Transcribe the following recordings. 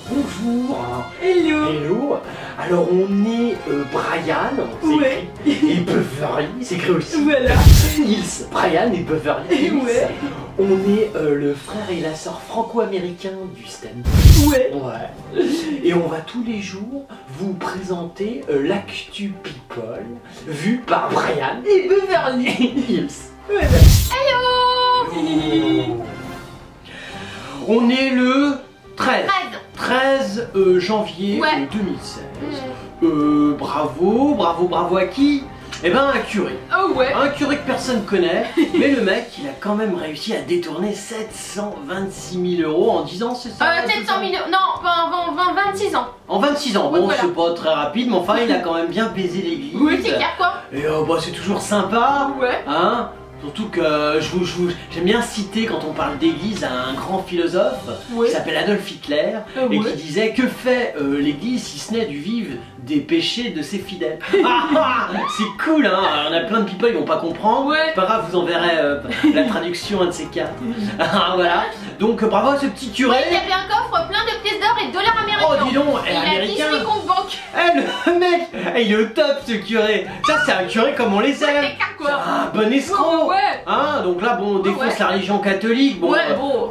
bonjour. Hello. Hello. Alors on est Brian, Ouais. et Beverly, c'est écrit aussi. Voilà. Nils, Brian et Beverly Hills. Ouais. On est le frère et la sœur franco-américains du stand. Ouais. Ouais. Et on va tous les jours vous présenter l'actu people vu par Brian Et Beverly Hills. Voilà. On est le 13 janvier Ouais. 2016. Bravo à qui? Eh ben un curé. Oh ouais. Un curé que personne connaît, mais le mec il a quand même réussi à détourner 726 000 euros en 10 ans, c'est ça? 700 000, non, en 26 ans. En 26 ans, Oui, bon voilà. c'est pas très rapide, mais enfin il a quand même bien baisé l'église. Oui, c'est clair quoi. Et bah, c'est toujours sympa, Ouais. hein. Surtout que j'aime bien citer quand on parle d'église un grand philosophe Ouais. qui s'appelle Adolf Hitler et Ouais. qui disait que fait l'église si ce n'est du vivre des péchés de ses fidèles. C'est cool hein, on a plein de people ils vont pas comprendre, Ouais. c'est pas grave vous enverrez la traduction un de ces quatre. Voilà, donc bravo à ce petit curé. Il y avait un coffre plein de pièces d'or et de dollars américains. Oh dis donc, Il a américain. 18 comptes banques. Eh, le mec, il est au top ce curé. Ça c'est un curé comme on les aime. C'est clair quoi. Un bon escroc. Ouais. Hein, donc là, bon, on défonce Ouais. la religion catholique. Bon, Ouais, bon.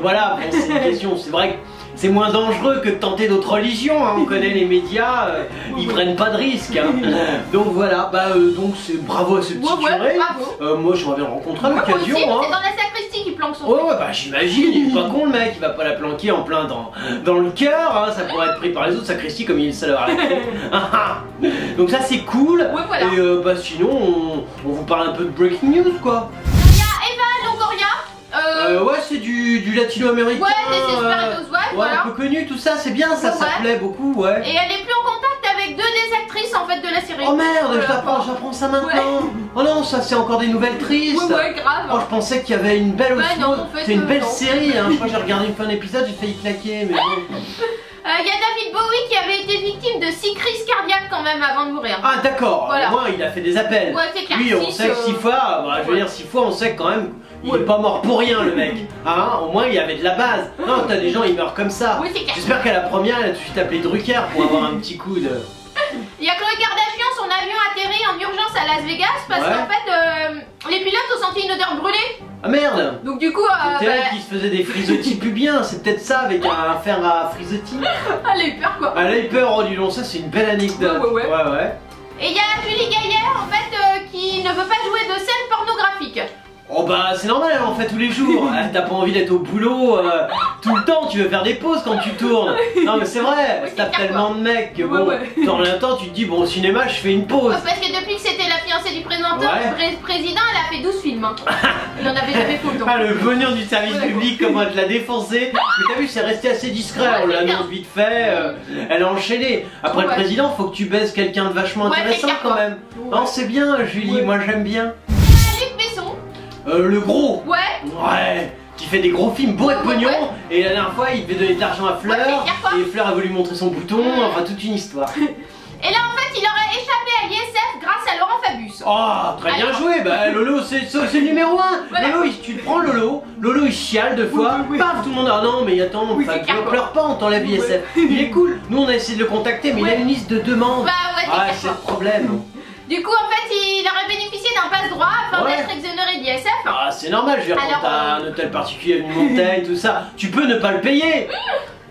voilà, bon, c'est une question. C'est vrai que c'est moins dangereux que de tenter d'autres religions. Hein, on connaît les médias, ils prennent pas de risques. Hein. Donc voilà, donc c'est bravo à ce petit Ouais, curé. bravo. Moi, j'aimerais bien le rencontrer à Moi l'occasion. aussi, Hein. c'est dans la sacristie qu'il planque son Ouais, truc. ouais, j'imagine, il est pas con le mec, il va pas la planquer en plein dans le cœur, hein, ça pourrait être pris par les autres sacristies comme il est le seul à avoir la clé. Donc ça c'est cool. Ouais, voilà. Et sinon on vous parle un peu de breaking news quoi. Il y a Eva Longoria. Ouais c'est du latino-américain. Ouais, des Desperate Housewives, ouais, voilà. un peu connu tout ça, c'est bien ça, ça Ouais. plaît beaucoup, ouais. Et elle est plus en contact avec deux des actrices en fait de la série. Oh merde, Voilà. j'apprends ça maintenant. Oh non, ça c'est encore des nouvelles tristes. Ouais, grave. Oh, je pensais qu'il y avait une belle Bah aussi. non, en fait, C'est une belle non. série, hein. Je crois que j'ai regardé une fin d'épisode, j'ai failli claquer, mais bon. Il y a David Bowie qui avait été victime de 6 crises cardiaques quand même avant de mourir. Ah d'accord, Voilà. au moins il a fait des appels. Ouais, c'est clair. Oui, on sait que 6 fois, je veux dire 6 fois, on sait que quand même, il est pas mort pour rien le mec. Hein, au moins il y avait de la base. Non, t'as des gens, ils meurent comme ça. Oui, c'est clair. J'espère qu'à la première, il a tout de suite appelé Drucker pour avoir un petit coup de... Il y a Khloé Kardashian, son avion atterrit en urgence à Las Vegas parce Ouais. qu'en fait les pilotes ont senti une odeur brûlée. Ah merde. Donc du coup, C'était elle qui se faisait des frisottis pubiens, c'est peut-être ça avec un fer à frisottis. elle a eu peur quoi. Elle a eu peur, oh dis donc, ça c'est une belle anecdote. Ouais. Ouais. Et il y a Julie Gaillard en fait qui ne veut pas jouer de scène pornographique. Oh bah c'est normal, elle en fait tous les jours. T'as pas envie d'être au boulot tout le temps, tu veux faire des pauses quand tu tournes. Non mais c'est vrai, Ouais, t'as c'est clair, tellement de mecs que bon, Ouais. dans le temps tu te dis bon au cinéma je fais une pause. Parce que depuis que c'était la fiancée du président, Ouais. président, elle a fait 12 films. Hein. Il en avait jamais fait autant. Ah le bonheur du service Ouais. public, comment elle te l'a défoncé. Mais t'as vu c'est resté assez discret, Ouais, on c'est l'annonce vite fait, elle a enchaîné. Après Ouais. le président faut que tu baises quelqu'un de vachement Ouais, intéressant c'est clair, quand quoi. même. Ouais. Non c'est bien Julie, Ouais. moi j'aime bien. Luc Besson. Le gros. Ouais. Ouais, qui fait des gros films bourrés de Ouais, pognon, ouais. et la dernière fois il devait donner de l'argent à Fleur, Ouais, c'est clair, quoi. et Fleur a voulu montrer son bouton, enfin toute une histoire. Et là en fait il aurait échappé à l'ISF grâce à Laurent Fabius. Oh, très bien Alors. joué, bah Lolo c'est le numéro 1. Voilà. Lolo, tu te prends Lolo il chiale deux fois, Oui. paf, tout le monde, ah non mais attends, Oui, c'est clair, quoi. pleure pas, on t'enlève l'ISF. Il est cool, nous on a essayé de le contacter, mais il a Ouais. une liste de demandes. Bah ouais, c'est Ah, clair, c'est quoi. le problème. Du coup en fait il aurait bénéficié d'un passe-droit afin Ouais. d'être exonéré d'ISF. Ah, c'est normal, je veux dire, quand Alors, t'as un hôtel particulier, une montagne, tout ça, tu peux ne pas le payer.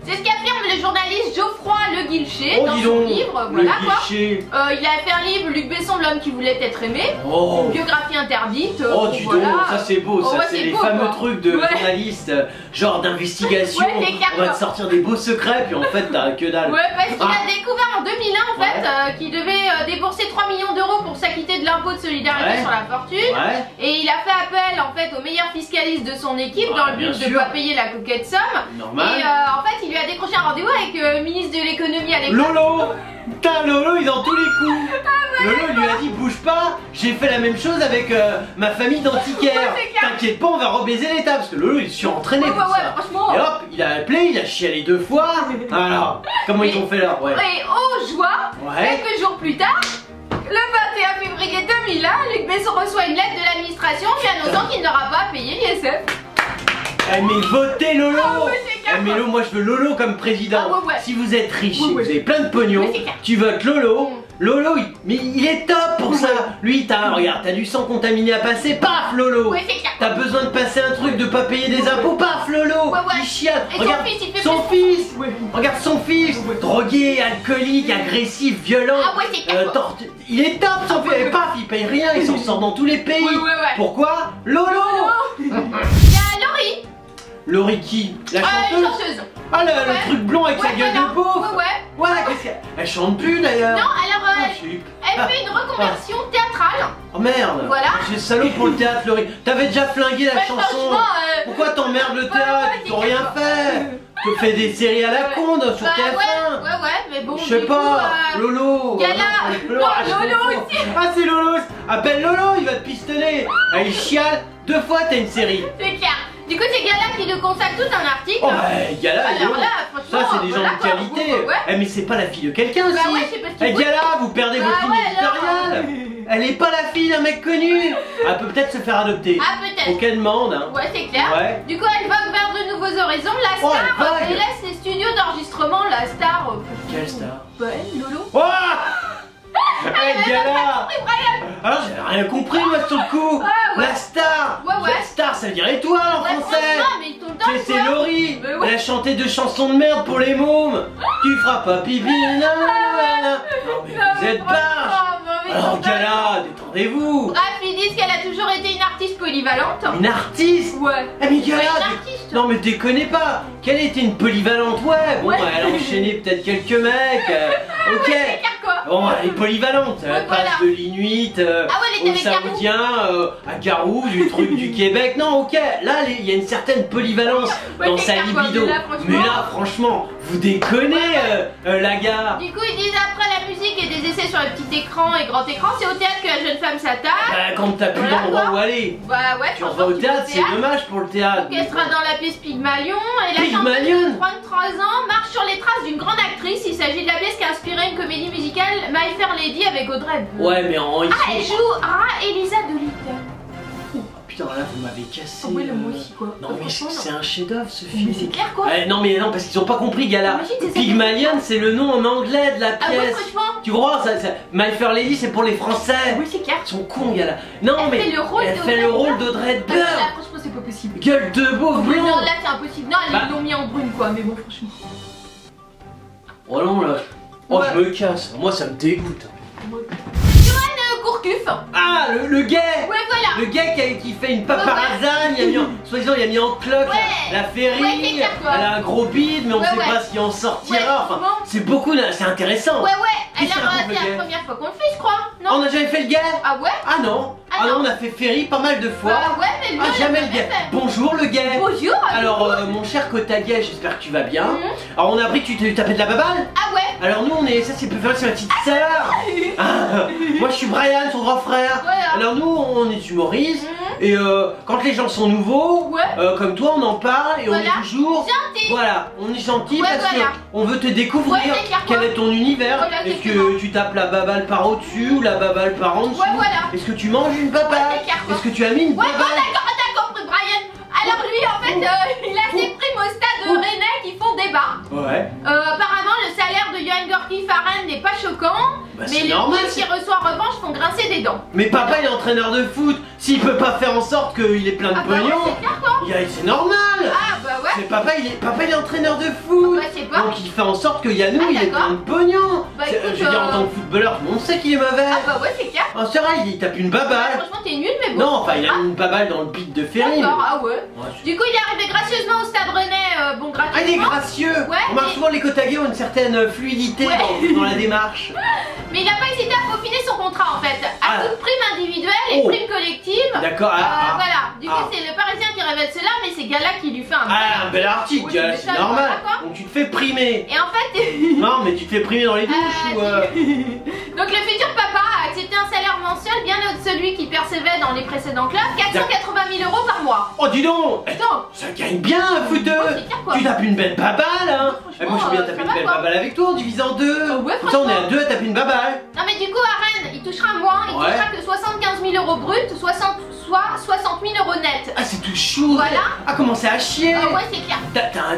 C'est ce qu'affirme le journaliste Geoffroy Le Guilcher Oh, dans dis son donc, livre. le Voilà quoi. guichet. Il a fait un livre, Luc Besson, l'homme qui voulait être aimé. Oh. Une biographie interdite. Oh, dis donc, voilà. ça c'est beau, Oh, ça ouais, c'est c'est les beau, fameux quoi. trucs de Ouais. journalistes, genre d'investigation, Ouais, c'est clair, on va te quoi. sortir des beaux secrets, puis en fait t'as que dalle. Ouais, parce qu'il Ah. a découvert en 2001 en Ouais. fait qu'il devait débourser 3 millions d'euros pour s'acquitter de l'impôt de solidarité Ouais. sur la fortune. Ouais, Et il a fait appel en fait au meilleur fiscaliste de son équipe Ouais, dans le bien but de sûr. pas payer la coquette somme. normal. Et en fait il lui a décroché un rendez-vous avec le ministre de l'économie à l'époque. Lolo, putain Lolo il est dans tous les coups. Ah, Lolo lui a dit bouge pas, j'ai fait la même chose avec ma famille d'antiquaires. Ouais, c'est clair. T'inquiète pas, on va rebaiser l'état parce que Lolo il est surentraîné Ouais, pour ouais, ça. franchement. Et hop, il a appelé, il a chialé 2 fois. Alors, comment ils ont fait là? Ouais. Et oh joie, Ouais. quelques jours plus tard, le 21 février 2001, Luc Besson reçoit une lettre de l'administration lui annonçant qu'il n'aura pas à payer l'ISF. Eh, mais votez Lolo. Ah ouais, c'est clair. Eh, mais Lolo, moi je veux Lolo comme président. Ah ouais, ouais. Si vous êtes riche, Ouais, si ouais. vous avez plein de pognon, Ouais, c'est clair. tu votes Lolo. Mm. Lolo, mais il est top pour ça. Lui, regarde, t'as du sang contaminé à passer, paf Lolo. Ouais, c'est clair. T'as besoin de passer un truc, de pas payer des impôts, paf Lolo. Ouais, ouais. Il chiale. Et Regarde son fils, il fait son plus fils. Ouais. Regarde son fils, drogué, alcoolique, agressif, violent. Ah ouais, c'est clair. Il est top son fils. Et paf, il paye rien, il s'en sort dans tous les pays. Ouais, ouais, ouais. Pourquoi Lolo. Il y a Laurie. Laurie qui La chanteuse. Chanteuse. Ah, le Ouais. truc blond avec sa Ouais, gueule voilà. de pauvre. Ouais, ouais. Voilà, qu'est-ce qu'elle Elle chante plus d'ailleurs. Non, alors Ah, chut. elle fait une reconversion théâtrale. Oh merde. Voilà. J'ai salaud pour le théâtre, Laurie. T'avais déjà flingué la Ouais, chanson. franchement, Pourquoi t'emmerdes le ouais, théâtre ouais, Ils t'ont c'est rien clair, fait. Tu fais des séries à la Ouais. con sur Bah TF1. ouais, mais bon. Je sais du pas, coup, Lolo. Gala. Lolo, Non, ah, je Lolo confonds. aussi. Ah, c'est Lolo. Appelle Lolo, il va te pistonner. Ah, il chiale. 2 fois, t'as une série. C'est clair. Du coup, c'est Gala qui nous consacre tout un article. Oh, bah, Gala, Alors Lolo. là, Ça, franchement, c'est des gens voilà, de quoi. qualité. Ouais. Eh, mais c'est pas la fille de quelqu'un, Bah si. ouais, je sais pas ce qu'il Eh, faut. Gala, vous perdez Bah votre ligne ouais, alors. éditoriale. Elle est pas la fille d'un mec connu. Elle peut peut-être se faire adopter. Ah, peut-être. Faut qu'elle demande, hein. Ouais, c'est clair. Ouais. Du coup, elle vogue vers de nouveaux horizons. La Oh, star elle vogue. délaisse les studios d'enregistrement. La star. Quelle star Ouais, Lolo. Oh hey, Gala. Alors j'avais rien compris moi sur le coup. Ah, ouais. La star. Ouais, ouais. La star, ça veut dire étoile en Ouais, français. franchement, mais tout le temps, C'est quoi. Laurie. Mais ouais. Elle a chanté 2 chansons de merde pour les mômes. Tu feras pas pipi. Non mais vous êtes barge. Alors Gala, détendez-vous. Bref, ils disent qu'elle a toujours été une artiste polyvalente. Une artiste. Ouais. Eh mais Gala, Ouais, une artiste. non mais déconnez pas. Qu'elle était une polyvalente, ouais. Bon, Ouais. elle a enchaîné peut-être quelques mecs. Ok. Ouais, c'est clair, quoi. Bon, elle est polyvalente, elle Ouais, passe voilà. de l'Inuit Ah ouais, elle était au avec Garou. Saoudien, à Garou, du truc du Québec. Non, ok, là il y a une certaine polyvalence Ouais, dans c'est sa clair, quoi, libido. mais là, franchement, vous déconnez, la gare. Du coup, ils disent après la musique et des essais sur le petit écran et grand écran, c'est au théâtre que la jeune femme s'attaque. Bah, quand t'as plus Voilà, d'endroit quoi. où aller, Bah ouais, tu vas franchement, au tu théâtre, vas au c'est dommage pour le théâtre. Donc elle sera dans la pièce Pygmalion et la Pygmalion. chanteuse de 33 ans marche sur les traces d'une grande actrice. Il s'agit de la pièce qui a inspiré une comédie musicale My Fair Lady avec Audrey Hepburn. Ouais, mais en Ah, elle jouera Elisa Doolittle. Putain, là vous m'avez cassé. Ah ouais, là, moi aussi, quoi. Non, mais Franchement, c'est un chef-d'œuvre ce Mais film. c'est clair, quoi. Non, mais non, parce qu'ils ont pas compris, Gala. Imagine, c'est ça. Pygmalion, c'est le nom en anglais de la Ah ouais, pièce. franchement. Tu crois My Fair Lady, c'est pour les Français. Oui, c'est clair. Ils sont cons, Gala. Non, Elle mais fait le rôle elle d'Audrey fait le rôle Hepburn. d'Audrey Ah, Hepburn. là, franchement, c'est pas possible. Gueule de beau Oui, blond. non, là, c'est impossible. Non, Bah. ils l'ont mis en brune, quoi. Mais bon, franchement. Oh non, là. Oh, Ouais. je me casse. Moi, ça me dégoûte. Johan Gourcuff. Ah, le gay. Ouais, voilà. Le gars qui fait une paparazane, il a mis en, soi-disant il a mis en cloque Ouais. la Ferry, Ouais, c'est clair, quoi. elle a un gros bide mais on Ouais, sait ouais. pas s'il en sortira, Ouais, enfin franchement. c'est beaucoup, c'est intéressant. Ouais, Qui alors c'est un peu c'est gay la première fois qu'on le fait, je crois. On Non. a jamais fait le gay. Ah ouais. Ah non. Ah Ah non, non. on a fait Ferry pas mal de fois. Bah ouais, mais lui, Ah on l'a jamais le jamais gay. fait. Bonjour le gay. Bonjour. Alors mon cher Kotagay, j'espère que tu vas bien. Mhm. Alors on a appris que tu tapais de la baballe. Ah ouais. Alors nous on est, ça c'est plus facile, c'est ma petite sœur. Ah, moi je suis Brian, son grand frère. Voilà. Alors nous on est humoristes Mhm. et quand les gens sont nouveaux, Ouais. comme toi on en parle et on Voilà. est toujours. Gentil. Voilà, on est gentil Ouais, parce voilà. que on veut te découvrir. Ouais, c'est clair, Quel quoi. est ton univers? Voilà, Est-ce que exactement. tu tapes la baballe par au-dessus ou la baballe par en dessous? Ouais, voilà. Est-ce que tu manges une baballe? Ouais, c'est clair, quoi. Est-ce que tu as mis une Ouais, bon, baballe? d'accord, t'as compris, Brian. Alors lui, en fait, il a ses primes au stade rennais qui font débat. Ouais. Apparemment, le salaire de Johan Gorky Farren n'est pas choquant, Bah, mais c'est les normal, primes qu'il reçoit en revanche font grincer des dents. Mais papa il est entraîneur de foot, s'il peut pas faire en sorte qu'il ait plein de Ah bah ouais, pognon, c'est clair, quoi. c'est normal. Ah bah ouais. Mais papa il est entraîneur de foot. Bah, je sais pas. Donc il fait en sorte que Yannou Ah, il ait d'accord. plein de pognon. Bah, C'est- écoute, je veux dire en tant que footballeur, tout le monde sait qu'il est mauvais. Ah bah ouais, c'est clair. Ah, c'est vrai, il tape une baballe. Franchement, t'es nul, mais bon. Non, enfin il a mis une baballe dans le pit de Ferry. mais- D'accord, ah ouais. Ouais, c'est- Du coup, il est arrivé gracieusement au stade rennais, bon, Ah, il est gratuitement. gracieux. Ouais, On marche mais- souvent les Kotagé ont une certaine fluidité Ouais. dans la démarche. Mais il n'a pas hésité à peaufiner son contrat en fait. À Ah. toute prime individuelle et Oh. prime collective. D'accord. Voilà. Du coup, Ah. c'est le Parisien qui révèle cela, mais c'est Gala qui lui fait un. Ah, un bel article, Oui, gars, mais c'est ça, normal. voilà, quoi. Donc tu te fais primer. Et en fait. Non, mais tu te fais primer dans les douches ou. Donc le futur papa a accepté un salaire mensuel bien au-dessus de celui qu'il percevait dans les précédents clubs, 480 000 € par mois. Oh, dis donc. Putain. Ça gagne bien un footeur. Ouais, c'est clair, quoi. Tu tapes une belle baballe, hein. Franchement, Moi je veux bien ça taper va, une belle quoi. baballe avec toi, on divise en deux. Ouais, Comme ça on est à franchement. deux à taper une baballe. Non mais du coup à Rennes, il touchera moins, il Ouais. touchera que 75 000 € bruts, soit toi 60 000 € net. Ah, c'est tout chou. Voilà. Ah, commencez à chier. Ah ouais, c'est clair.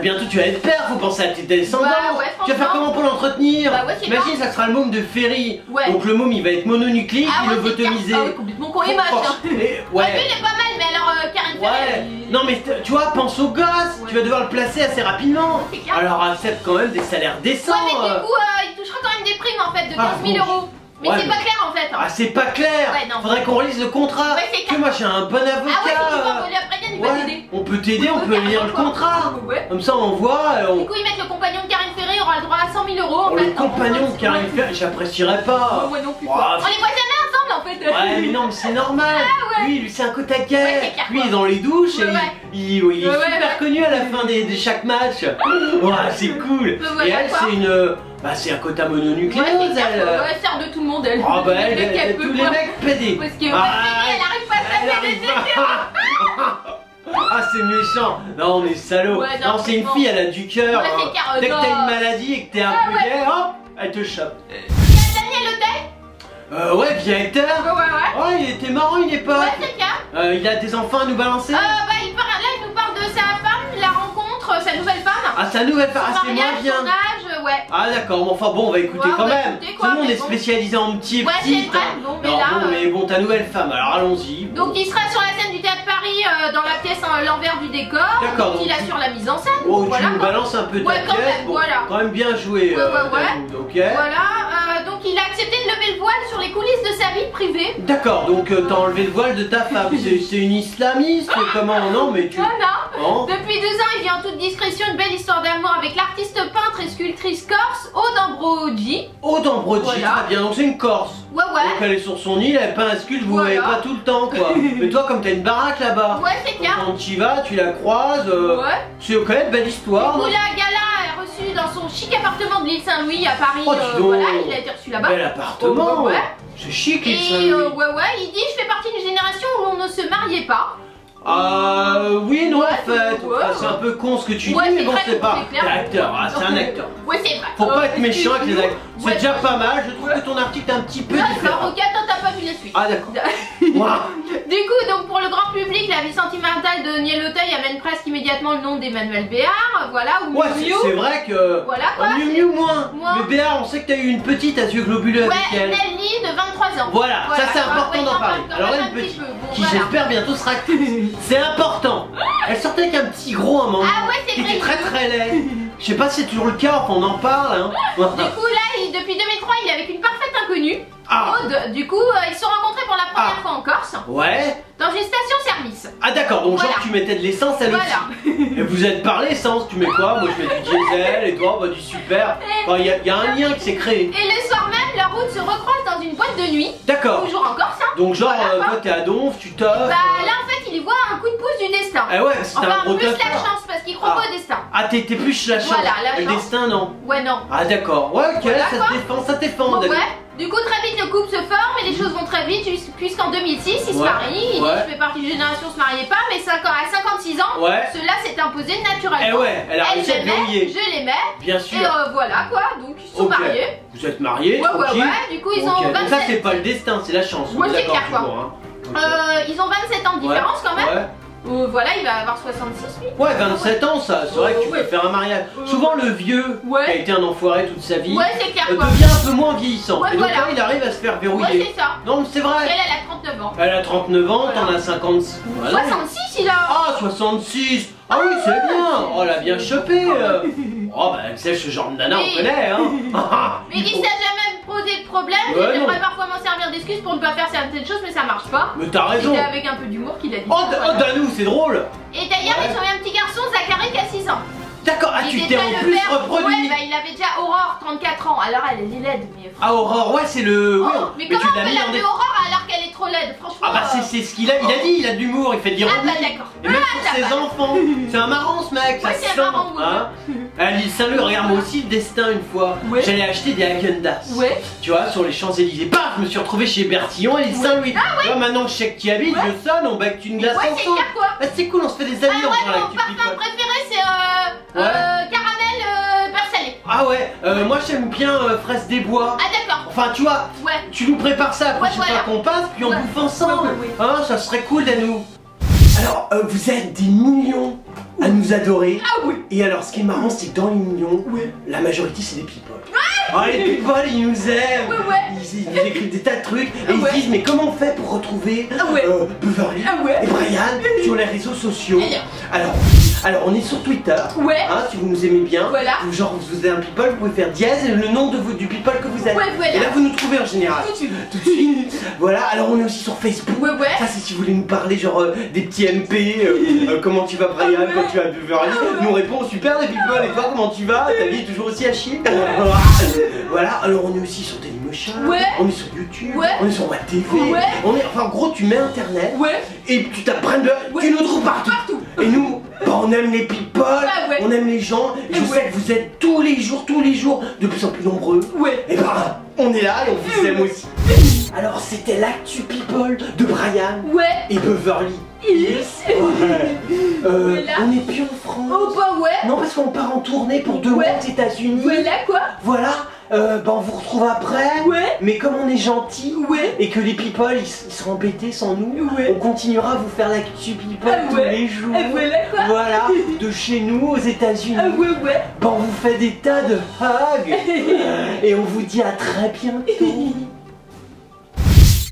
Bientôt tu vas être père, faut penser à tes descendants. Bah ouais, tu vas faire comment pour l'entretenir? Bah ouais, c'est imagine, ça sera le môme de Ferry. Ouais. Donc le môme il va être mononucléique, Ah il ouais, le lobotomisé. Ah oui, complètement con et moche. Hein. Et, Lui, ouais. il est pas mal, mais alors Karine Ferry, Ouais. Non mais tu vois, pense au gosse. Ouais. Tu vas devoir le placer assez rapidement. C'est clair. Alors accepte quand même des salaires décents. Ouais, mais du coup, il touchera quand même des primes en fait de 15 000 €. Mais Ouais, c'est pas clair en fait. Hein. Ah, c'est pas clair. Ouais, non. Faudrait qu'on relise le contrat. Ouais, c'est Que clair. moi j'ai un bon avocat. Ah ouais, si tu veux envoyer après Yann, il va t'aider. On peut t'aider, on peut lire le contrat. Ouais. Comme ça on voit. Du coup, ils mettent le compagnon de Karine Ferry, il aura le droit à 100 000 € en Oh, fait. le compagnon de Karine Ferry, j'apprécierais pas. Moi non plus. Oh, Quoi. On les voit jamais ensemble en fait. Ouais, mais non, mais c'est normal. Ah ouais. Lui, c'est un côte à Ouais, quai. c'est clair, Lui, il quoi. est dans les douches et Ouais, il est Ouais, super ouais. connu à la fin de chaque match. Ouais, c'est cool. Voilà, Et elle, quoi. c'est une. Bah, c'est un quota mononucléose, Ouais, c'est clair. elle. Ouais, elle sert de tout le monde, elle. Ah, bah, elle, Dès qu'elle elle, peut, tous les quoi. mecs pédés. Parce que Ah, elle arrive pas à elle s'appeler arrive des pas. Ah, c'est méchant. Non, on est salaud. Ouais, non, non, c'est une franchement. fille, elle a du cœur. Ouais, c'est hein. clair, Dès que non. t'as une maladie et que t'es un Ah, peu ouais. gay, hop, elle te chope. Il y a Daniel Auteuil. Ouais, bien Hector. Ouais. Ouais, il était marrant une époque. Ouais, c'est le cas. Il a des enfants à nous balancer. Bah, il nous parle de sa femme, la rencontre, sa nouvelle femme. Ah, sa nouvelle femme, Son c'est moins mariage, bien. son âge, ouais. Ah d'accord, mais enfin bon, on va écouter Ouais, quand on va même. écouter, quoi, Tout le monde mais est bon. spécialisé en petit et Ouais, petite. c'est vrai, bon, mais Alors, là, bon, mais bon, ta nouvelle femme, alors allons-y. Donc il sera sur la scène du Théâtre Paris dans la pièce L'envers du décor. D'accord, Donc il donc- assure la mise en scène. Oh, voilà, tu nous quoi. balances un peu ta Ouais, quand pièce. même, voilà. Quand même bien joué, Ouais, ouais. Daoud, ok. Voilà, donc il a accepté de lever le voile sur les coulisses de sa vie privée. D'accord, donc t'as enlevé le voile de ta femme. C'est une islamiste, comment? Non, mais tu... Voilà. Non. Depuis 2 ans, il vit en toute discrétion une belle histoire d'amour avec l'artiste peintre et sculptrice corse Aude Ambrogi. Aude Ambrogi, Voilà. très bien, donc c'est une Corse. Ouais, Donc ouais. elle est sur son île, elle peint un sculpte, vous Voilà. voyez pas tout le temps, quoi. Mais toi, comme t'as une baraque là-bas, Ouais, c'est clair. quand tu y vas, tu la croises, Ouais. c'est quand même belle histoire. Du coup, non? la gala est reçue dans son chic appartement de l'île Saint-Louis à Paris. Oh, dis donc. Voilà, il a été reçu là-bas. Bel appartement. Ouais. C'est chic, les Et Saint-Louis. ouais, il dit je fais partie d'une génération où on ne se mariait pas. Oui, non, Ouais, en fait. ouais, Enfin, c'est un peu con ce que tu Ouais, dis, mais c'est bon, très c'est con, pas. c'est clair. T'es acteur, ah, c'est un acteur. Ouais, c'est vrai. Faut pas être méchant avec les acteurs. C'est Ouais. déjà pas mal, je trouve que ton article est un petit peu D'accord, différent. ok, toi t'as pas vu la suite. Ah, d'accord. Wow. Du coup, donc pour le grand public, la vie sentimentale de Daniel Auteuil amène presque immédiatement le nom d'Emmanuel Béard, voilà, ou Ouais, Miu Miu. c'est vrai que. Voilà, quoi, Oh, mieux, c'est- mieux, moins. Moins. Mais Béard, on sait que t'as eu une petite à yeux globuleux Ouais, avec elle. Nelly de 23 ans. Voilà, ça c'est quoi, important ouais, il d'en en parler. parle quand Alors là, même une un petit petite peu. Bon, qui, voilà. j'espère, bientôt sera actrice. C'est important. Elle sortait avec un petit gros à un moment. Ah ouais, c'est Qui vrai. était très très laid. Je sais pas si c'est toujours le cas, enfin on en parle. Hein. Du coup, là, depuis 2003, il est avec une parfaite inconnue. Ah. Aude. Du coup, ils se sont rencontrés pour la première Ah. fois en Corse, Ouais. dans une station-service. Ah d'accord, donc Voilà. genre tu mettais de l'essence elle Voilà. aussi. Et vous êtes par l'essence, tu mets quoi? Moi je mets du diesel et toi bah du super. Enfin il y a un lien qui s'est créé. Et le soir même, leur route se recroise dans une boîte de nuit. D'accord. Toujours en Corse, hein. Donc genre Voilà, quoi. toi t'es à Donf, tu toffes. Bah là, en fait, il y voit un coup de pouce du destin. Eh ouais, c'était un Enfin, gros plus la toffeur. chance, parce qu'il croit Ah. pas au destin. Ah t'es plus la chance. Voilà, la Le chance. destin non. Ouais, non. Ah d'accord. Ouais ok, Voilà, ça quoi. te défend, ça te défend. Bon, David. ouais. Du coup, très vite, le couple se forme et les choses vont très vite, puisqu'en 2006, ils se Ouais. marient. Il dit, Ouais. je fais partie d'une génération, se mariait pas, mais à 56 ans, Ouais. cela s'est imposé naturellement. Eh ouais, elle a réussi à te m'aimait, verrouiller. je l'aimais. Bien Et sûr. voilà quoi, donc ils sont Ok. mariés. Vous êtes mariés, Ouais, tranquille. ouais. Du coup, ils ont Ok, donc 27. ça c'est pas le destin, c'est la chance. on Ouais, est c'est d'accord clair, quoi. toujours, hein. Ok. Ils ont 27 ans de Ouais. différence quand même. Ouais. Voilà, il va avoir 66 lui. Ouais, 27 ans, ça, c'est vrai que tu Ouais. peux faire un mariage. Souvent, le vieux, Ouais. qui a été un enfoiré toute sa vie, Ouais, c'est clair quoi. devient un peu moins vieillissant. Ouais, et donc voilà. là, il arrive à se faire Ouais, verrouiller. c'est ça. Non, mais c'est Elle, vrai. elle a 39 ans. Elle a 39 ans, Voilà. t'en as 56. Voilà. 66 il a. Ah, 66. Ah oui, c'est bien. Oh, elle a bien chopé. Oh, bah, tu sais, ce genre de nana, on Mais- connaît, hein. Mais il s'est jamais posé de problème. Ouais, Je non. devrais parfois m'en servir d'excuse pour ne pas faire certaines choses, mais ça marche pas. Mais t'as raison. C'était avec un peu d'humour qu'il a dit. Oh, ça, voilà. Danou, c'est drôle. Et d'ailleurs, Ouais. ils ont eu un petit garçon, Zachary, qui a 6 ans. D'accord, ah, Il tu était t'es en déjà le plus père- reproduit. Ouais, bah il avait déjà Aurore, 34 ans. Alors elle est laide, mais. Ah, Aurore, ouais, c'est le. Oh, oui, mais tu comment on l'as peut mis en l'appeler dé- Aurore alors qu'elle est trop laide? Franchement. Ah, bah, c'est ce qu'il a. Il a dit, il a de l'humour, il fait de l'ironie. Ah, bah d'accord. Et même Ah, pour ça ses va. enfants. C'est un marrant ce mec, ça Ouais, se c'est sent. marrant, ouais. Hein. À l'île Saint-Louis, regarde moi aussi le destin une fois. Ouais. J'allais acheter des Häagen-Dazs. Ouais. Tu vois, sur les Champs-Élysées. Paf, je me suis retrouvé chez Bertillon à l'île Saint-Louis. Tu vois, maintenant que je sais que tu y habites, Ouais. je sonne, on becque une glace Ouais, en c'est saut. clair quoi. Ah, c'est cool, on se fait des Ah amis ouais, en parlant mon avec du parfum picoles. préféré c'est Ouais. caramel beurre salé. Ah ouais, moi j'aime bien fraise des bois. Ah d'accord. enfin tu vois, Ouais. tu nous prépares ça, après Ouais, je sais voilà. pas qu'on passe, puis on Ouais. bouffe ensemble. Ouais. Hein, ça serait cool à nous. Alors, vous êtes des millions à nous adorer. Ah oui. Et alors, ce qui est marrant, c'est que dans les millions, la majorité, c'est des people. Ah, les people, ils nous aiment. Ouais. Ils nous écrivent des tas de trucs et ils Ouais. se disent, mais comment on fait pour retrouver Ouais. Beverly Ouais. et Brian sur les réseaux sociaux? Alors, on est sur Twitter. Ouais. Hein, si vous nous aimez bien. Voilà. Genre, vous êtes un people, vous pouvez faire dièse et le nom du people que vous êtes. Ouais, voilà. Et là, vous nous trouvez en général. Tout de suite. Tout de suite. Voilà, alors on est aussi sur Facebook. Ouais. Ça, c'est si vous voulez nous parler, genre des petits MP. Comment tu vas, Brian? Ouais. Quand tu vas, Beverly? Nous on répond super, les people. Et toi, comment tu vas? Ta vie est toujours aussi à chier? Voilà, alors on est aussi sur Dailymotion. Ouais. On est sur YouTube. Ouais. On est sur WebTV. Ouais. On est, enfin, en gros, tu mets internet. Ouais. Et tu t'apprends de. Ouais. Tu nous trouves partout. Et nous, bah, on aime les people, Ouais. on aime les gens. Et je sais que vous êtes tous les jours, de plus en plus nombreux. Ouais. Et bah, on est là et on vous aime aussi. Alors, c'était l'actu people de Brian Ouais. et Beverly. Voilà. On n'est plus en France. Oh bah ouais. Non, parce qu'on part en tournée pour 2 Ouais. mois aux États-Unis. Voilà quoi. Voilà. Bah, on vous retrouve après. Ouais. Mais comme on est gentils Ouais. et que les people ils seront embêtés sans nous, Ouais. on continuera à vous faire l'actu people Ah tous ouais. les jours. Voilà quoi. Voilà, de chez nous aux États-Unis. Ah ouais. Bah, on vous fait des tas de hugs et on vous dit à très bientôt.